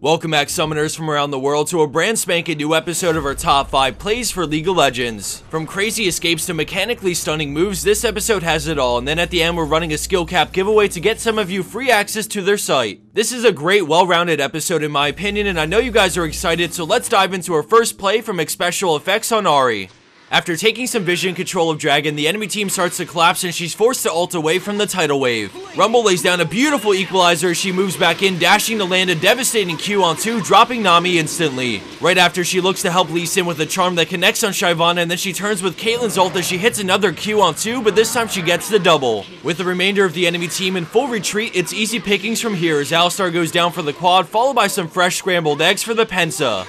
Welcome back, summoners from around the world, to a brand spanking new episode of our top 5 plays for League of Legends. From crazy escapes to mechanically stunning moves, this episode has it all, and then at the end we're running a skill cap giveaway to get some of you free access to their site. This is a great, well-rounded episode in my opinion, and I know you guys are excited, so let's dive into our first play from Special Effects on Ahri. After taking some vision control of Dragon, the enemy team starts to collapse and she's forced to ult away from the tidal wave. Rumble lays down a beautiful equalizer as she moves back in, dashing to land a devastating Q on 2, dropping Nami instantly. Right after, she looks to help Lee Sin with a charm that connects on Shyvana, and then she turns with Caitlyn's ult as she hits another Q on 2, but this time she gets the double. With the remainder of the enemy team in full retreat, it's easy pickings from here as Alistar goes down for the quad, followed by some fresh scrambled eggs for the Pensa.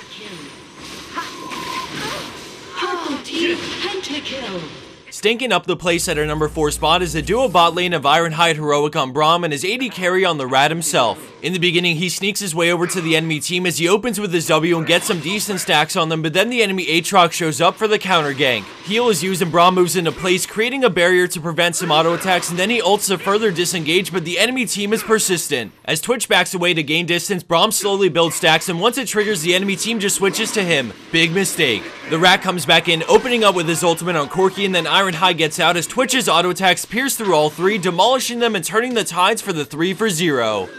Stinking up the place at our number 4 spot is the duo bot lane of Ironhide Heroic on Braum and his AD carry on the Rat himself. In the beginning, he sneaks his way over to the enemy team as he opens with his W and gets some decent stacks on them, but then the enemy Aatrox shows up for the counter gank. Heal is used and Braum moves into place, creating a barrier to prevent some auto attacks, and then he ults to further disengage, but the enemy team is persistent. As Twitch backs away to gain distance, Braum slowly builds stacks, and once it triggers, the enemy team just switches to him. Big mistake. The Rat comes back in, opening up with his ultimate on Corki, and then Ironhide gets out as Twitch's auto attacks pierce through all three, demolishing them and turning the tides for the 3-0.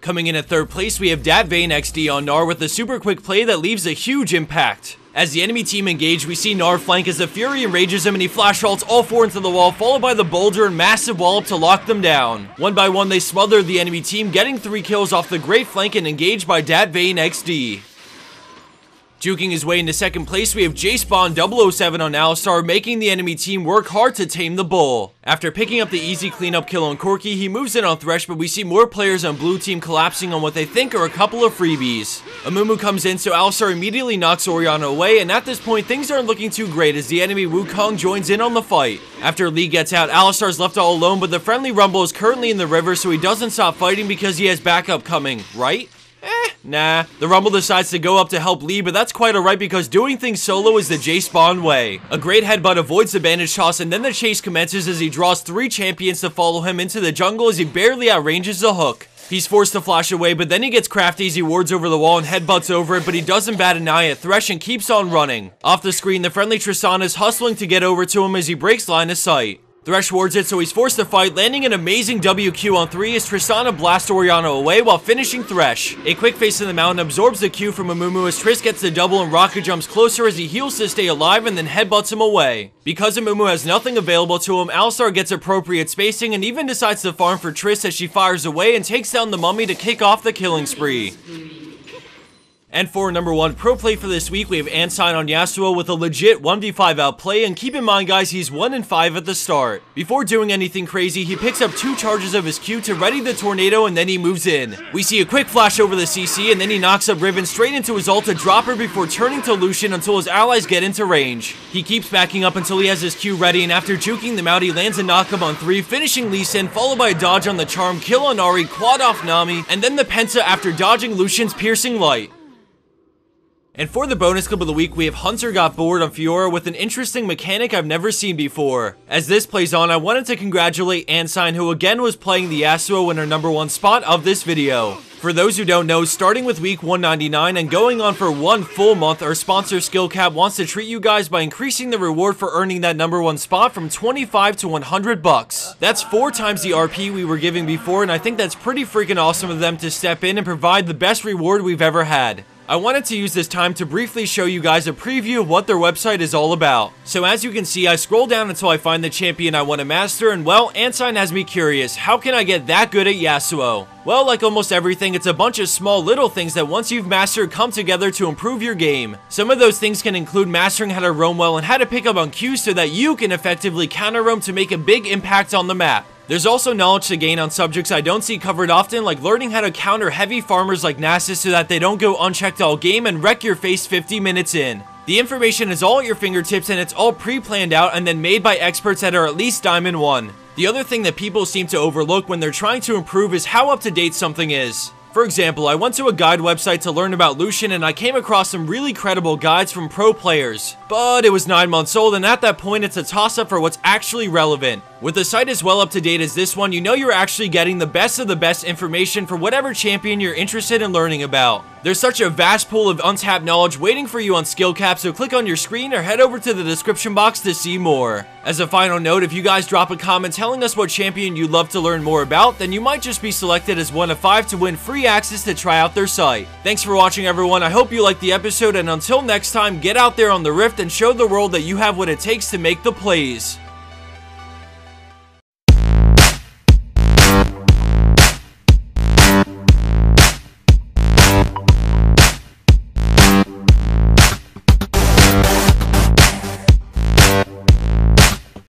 Coming in at third place, we have Dat Vayne XD on Gnar with a super quick play that leaves a huge impact. As the enemy team engage, we see Gnar flank as the Fury enrages him and he flash ults all 4 into the wall, followed by the Boulder and massive wallop to lock them down. One by one, they smother the enemy team, getting 3 kills off the great flank and engaged by Dat Vayne XD. Juking his way into second place, we have J-Spawn 007 on Alistar, making the enemy team work hard to tame the bull. After picking up the easy cleanup kill on Corki, he moves in on Thresh, but we see more players on blue team collapsing on what they think are a couple of freebies. Amumu comes in, so Alistar immediately knocks Orianna away, and at this point, things aren't looking too great as the enemy Wukong joins in on the fight. After Lee gets out, Alistar's left all alone, but the friendly Rumble is currently in the river, so he doesn't stop fighting because he has backup coming, right? Nah. The Rumble decides to go up to help Lee, but that's quite alright because doing things solo is the J-Spawn way. A great headbutt avoids the bandage toss, and then the chase commences as he draws 3 champions to follow him into the jungle as he barely outranges the hook. He's forced to flash away, but then he gets crafty as he wards over the wall and headbutts over it, but he doesn't bat an eye at Thresh and keeps on running. Off the screen, the friendly Tristana is hustling to get over to him as he breaks line of sight. Thresh wards it, so he's forced to fight, landing an amazing WQ on 3 as Tristana blasts Orianna away while finishing Thresh. A quick face in the mountain absorbs the Q from Amumu as Triss gets the double and rocket jumps closer as he heals to stay alive and then headbutts him away. Because Amumu has nothing available to him, Alistar gets appropriate spacing and even decides to farm for Triss as she fires away and takes down the Mummy to kick off the killing spree. And for number 1 pro play for this week, we have Ansine on Yasuo with a legit 1v5 outplay, and keep in mind guys, he's 1-5 at the start. Before doing anything crazy, he picks up 2 charges of his Q to ready the tornado and then he moves in. We see a quick flash over the CC and then he knocks up Riven straight into his ult to drop her before turning to Lucian until his allies get into range. He keeps backing up until he has his Q ready, and after juking them out, he lands a knockup on 3, finishing Lee Sin, followed by a dodge on the charm, kill on Ahri, quad off Nami, and then the Pensa after dodging Lucian's piercing light. And for the bonus clip of the week, we have Hunter got bored on Fiora with an interesting mechanic I've never seen before. As this plays on, I wanted to congratulate Ansine, who again was playing the Yasuo in her number 1 spot of this video. For those who don't know, starting with week 199 and going on for 1 full month, our sponsor SkillCap wants to treat you guys by increasing the reward for earning that number 1 spot from 25 to 100 bucks. That's 4 times the RP we were giving before, and I think that's pretty freaking awesome of them to step in and provide the best reward we've ever had. I wanted to use this time to briefly show you guys a preview of what their website is all about. So as you can see, I scroll down until I find the champion I want to master, and well, Ansine has me curious, how can I get that good at Yasuo? Well, like almost everything, it's a bunch of small little things that once you've mastered come together to improve your game. Some of those things can include mastering how to roam well and how to pick up on Qs so that you can effectively counter roam to make a big impact on the map. There's also knowledge to gain on subjects I don't see covered often, like learning how to counter heavy farmers like Nasus so that they don't go unchecked all game and wreck your face 50 minutes in. The information is all at your fingertips and it's all pre-planned out and then made by experts that are at least Diamond 1. The other thing that people seem to overlook when they're trying to improve is how up to date something is. For example, I went to a guide website to learn about Lucian and I came across some really credible guides from pro players. But it was 9 months old and at that point it's a toss-up for what's actually relevant. With a site as well up to date as this one, you know you're actually getting the best of the best information for whatever champion you're interested in learning about. There's such a vast pool of untapped knowledge waiting for you on SkillCap, so click on your screen or head over to the description box to see more. As a final note, if you guys drop a comment telling us what champion you'd love to learn more about, then you might just be selected as one of 5 to win free access to try out their site. Thanks for watching, everyone. I hope you liked the episode, and until next time, get out there on the Rift and show the world that you have what it takes to make the plays.